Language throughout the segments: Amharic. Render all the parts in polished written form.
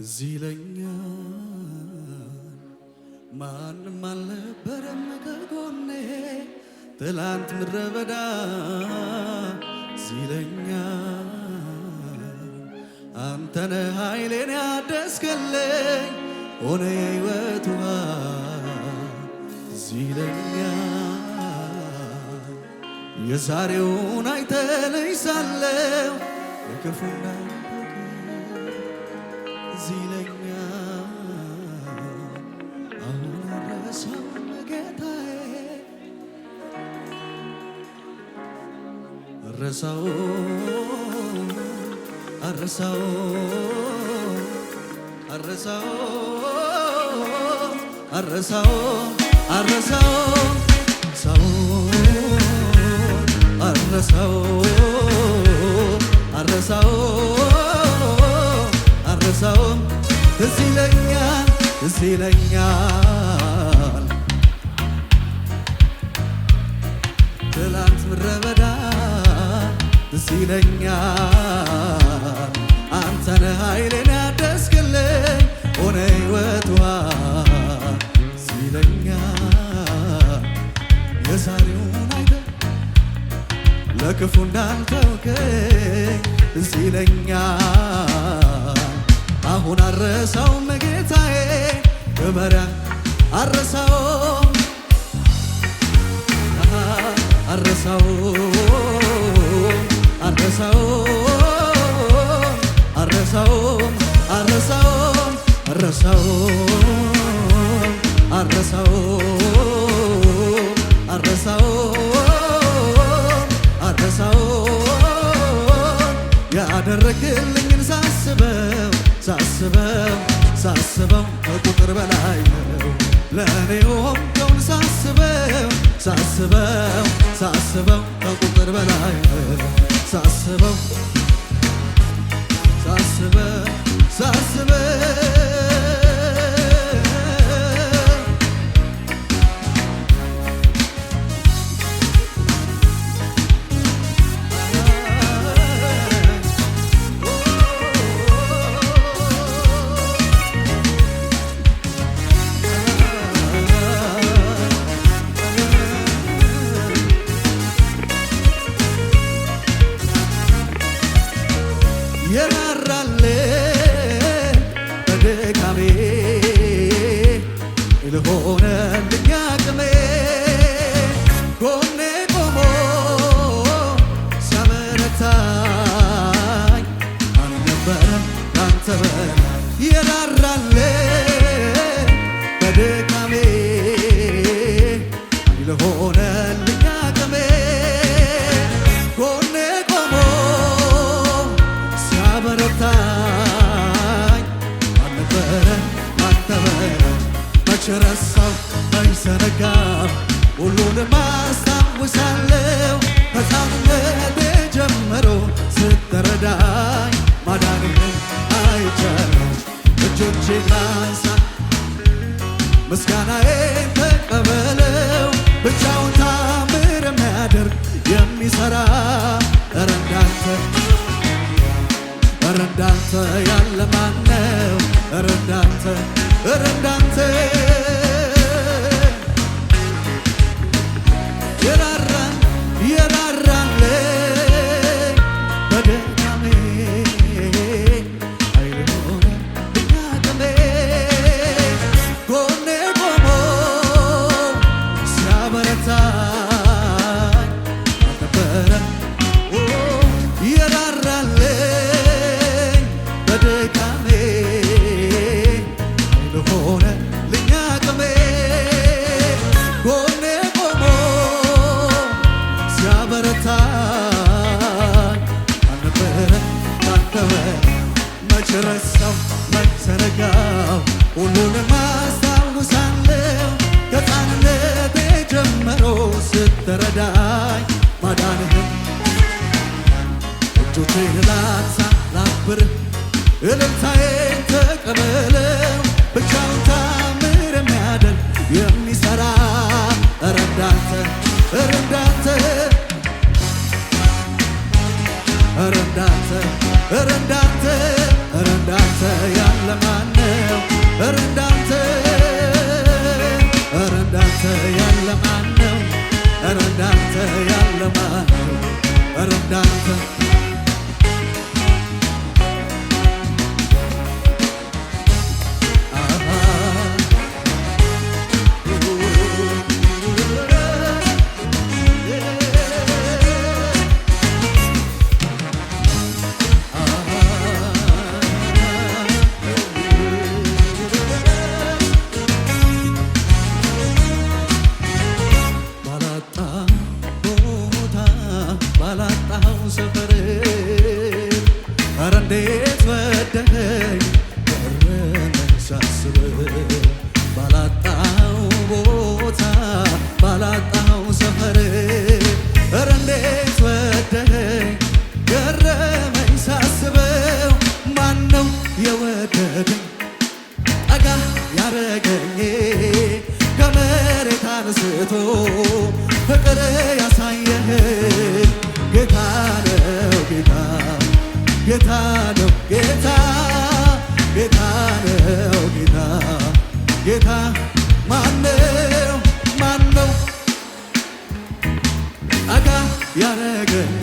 ዚለኛል ማንም አልነበረም ከጎኔ ትላንት ምድረ በዳ ዚለኛል አንተነ ኃይሌን ያደስክልኝ ሆነ የሕይወት ውሃ ዚለኛል የዛሬውን አይተልኝ ሳለው የክፉና ዚለኛል አሁን አረሳው ጌታዬ አረሳው አረሳው አረሳው አረሳው አረሳው ሰው አረሳው አረሳው አረሳው ዚለኛል ዚለኛል ትላንት ምድረ በዳ ዚለኛል አንተነ ኃይሌን ያደስክልኝ ሆነ ሕይወት ውሃ ዚለኛል የዛሬውን አይተህ ለክፉ እንዳልተውከኝ ዚለኛል አሁን አረሳውም ጌታዬ ክበሪያ አረሳው አረሳው አረሳው አረሳው አረሳው አረሳው አረሳው አረሳው አረሳው ያደረግልኝን ሳስበው ሳስበው ሳስበው ከቁጥር በላይ ነው ለእኔ ሆንከውን ሳስበው ሳስበው ሳስበው ከቁጥር በላይ ነው ሳስበው ሳስበው ሳስበው የራራለ በድካሜ ለሆነልኝ አቅሜ ጎኔ ቆሞ ሲያበረታኝ አልነበረም ካንተ በላይ የራራለ በድካሜ ለሆነልኝ አቅሜ ጎኔ ቆሞ ሲያበረታኝ አልነበረም ካንተ በላይ መች ረሳው መች ዘነጋው ሁሉንም አስታውሳለሁ ከሕፃንነቴ ጀምሮ ስትረዳኝ ማዳንህን አይቻለሁ እጆቼን ላንሳ ምስጋናዬን ተቀበለው ብቻውን ታምር የሚያደርግ የሚሠራ ኧረ እንዳንተ ያለ ማነው ኧረ እንዳንተ የራራልኝ በድካሜ ኃይል ሆነልኝ አቅሜ ጎኔ ቆሞ ሲያበረታኝ አልነበረም የራራልኝ በድካሜ ኃይል ሆነልኝ አቅሜ ጎኔ ቆሞ ሲያበረታኝ አልነበረም ካንተ በላይ መች ረሳው መች ዘነጋው ሁሉንም አስታውሳለሁ ከሕፃንነቴ ጀምሮ ስትረዳኝ ማዳንህን እጆቼን ላንሳ ላክብርህ እልልታዬን ተቀበለው ብቻውን ታምር የሚያደርግ የሚሠራ ኧረ እንዳንተ ኧረ እንዳንተ ያለ ጠጋ ያረገኝ ከመሬት አንስቶ ፍቅር ያሳየህ ጌታ ነው ጌታ ጌታ ነው ጌታ ጌታ ነው ጌታ ጌታ ማነው ማነው ጠጋ ያረገኝ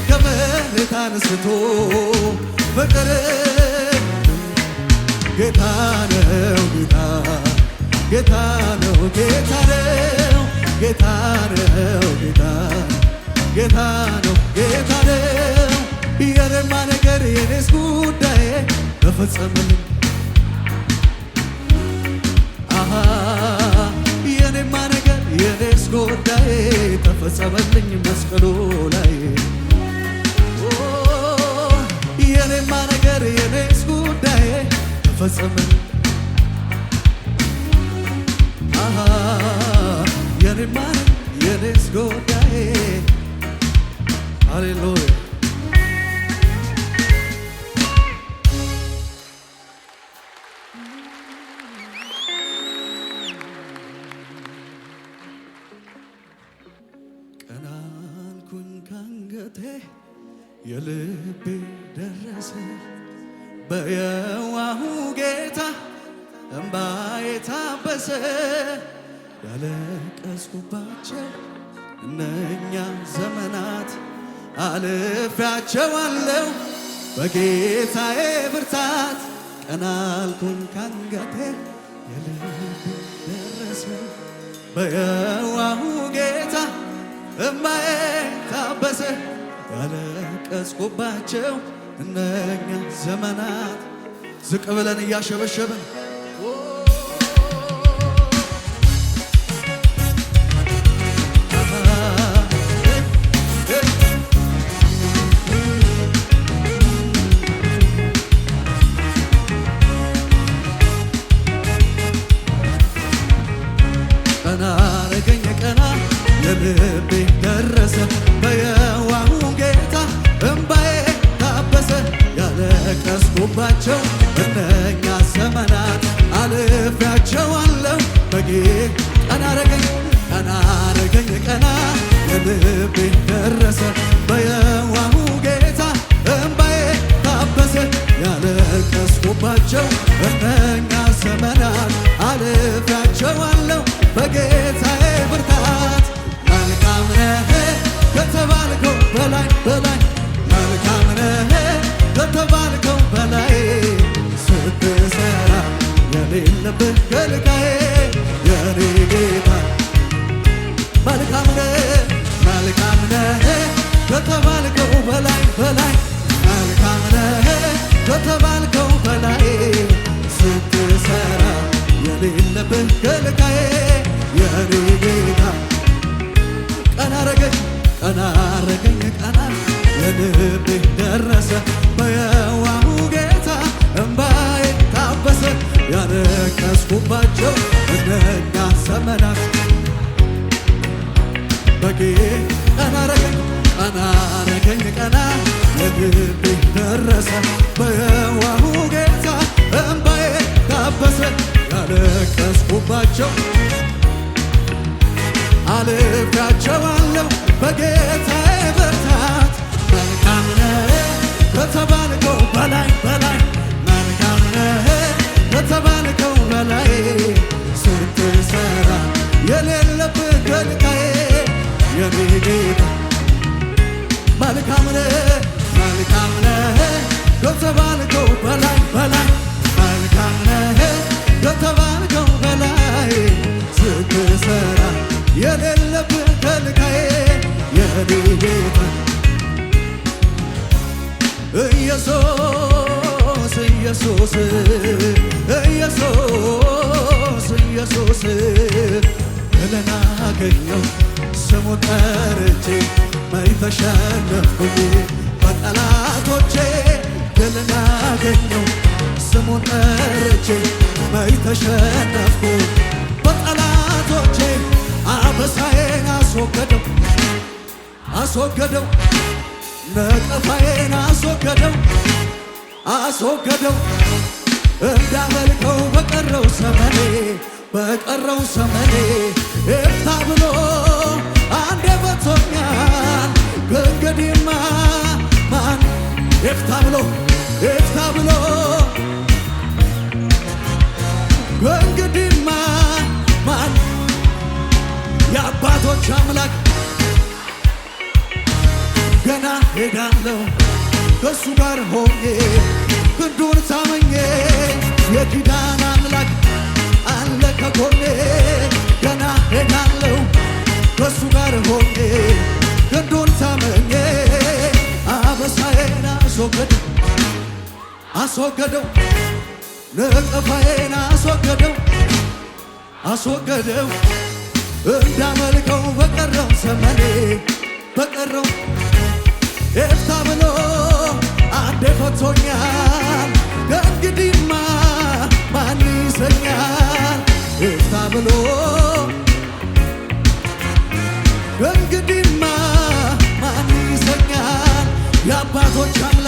ከመሬት አንስቶ ፍቅር ጌታ ነው ጌታ ጌታ ነው ጌታ ነው ጌታ ነው ጌታ ጌታ ነው ጌታ ነው የኔማ ነገር የኔስ ጉዳይ ተፈጸመልኝ አሃ የኔማ ነገር የኔስ ጉዳይ ተፈጸመልኝ መስቀሉ ላይ የኔማ ነገር የኔስ ጉዳይ ተፈጸመልኝ አሃ የኔማ የኔስ ጉዳይ ሃሌሉያ ቀናልኩኝ ካንገቴ የልቤ ደረሰ በየዋሁ ጌታ እምባዬ ታበሰ ያለቀስኩባቸው እነኛ ዘመናት አልፌያቸዋለሁ በጌታዬ ብርታት ቀናልኩኝ ካንገቴ የልቤ ደረሰ በየዋሁ ጌታ እምባዬ ታበሰ ያለቀስኩባቸው እነኛ ዘመናት ዝቅ ብለን እያሸበሸብን ቀና አረገኝ ቀና የልቤ ደረሰ በየዋሁ ጌታ እምባዬ ታበሰ ያለቀስኩባቸው እነኛ ዘመናት አልፌያቸዋለሁ ቀና አረገኝ ቀና የልቤ ደረሰ በየዋሁ ጌታ እምባዬ ታበሰ ያለቀስኩባቸው እነኛ ዘመናት አልፌያቸዋለሁ በጌታዬ ብርታት መልካም ነህ ከተባልከው በላይ በላይ መልካም ነህ ከተባልከው በላይ ስትሰራ የሌለብህ ገልጋዬ የኔ ጌታ መልካም ነህ ከተባልከው በላይ በላይ መልካም ነህ ከተባልከው በላይ ስትሰራ የሌለብህ ገልጋዬ የኔ ጌታ ቀና አረገኝ ቀና የልቤ ደረሰ በየዋሁ ጌታ እምባዬ ታበሰ ያለቀስኩባቸው እነኛ ዘመናት ቀና አረገኝ ቀና የልቤ ደረሰ በየዋሁ ጌታ እምባዬ ታበሰ ያለቀስኩባቸው አልፌያቸዋለሁ በጌታዬ ብርታት መልካም ነህ ከተባልከው በላይ በላይ መልካም ነህ ከተባልከው በላይ ስትሰራ የሌለብህ ገልጋዬ የኔ ጌታ መልካም ነህ ከተባልከው በላይ በላይ መልካም ነህ ከተባልከው በላይ ስትሰራ የሌለብህ ገልጋዬ የኔ ጌታ ኢየሱስ ኢየሱስ ኢየሱስ ኢየሱስ እለን አገኘው ስሙን ጠርቼ መች ተሸነፍኩኝ በጠላቶቼ እለን አገኘው ስሙን ጠርቼ መች ተሸነፍኩ በጠላቶቼ አበሳዬን አስወገደው ነቀፋዬን አስወገደው እንዳመልከው በቀረው ዘመኔ ኤፍታ ብሎ አንዴ ፈቶኛል። ከእንግዲህማ ማን ኤፍታ ብሎ ከእንግዲህማ ማን የአባቶች አምላክ ገና ሄዳለሁ ከእሱ ጋር ሆኜ ክንዱን ታመኜ የኪዳን አምላክ አለ ከጎኔ ገና ሄዳለሁ ከእሱ ጋር ሆኜ ክንዱን ታመኜ አበሳዬን አስወገደው ነቀፋዬን አስወገደው እንዳመልከው በቀረው ዘመኔ በቀረው ኤፍታ ብሎ አንዴ ፈቶኛል። ከእንግዲህማ ማን ይዘኛል? ኤፍታ ብሎ ከእንግዲህማ ማን ይዘኛል? የአባቶች አምላክ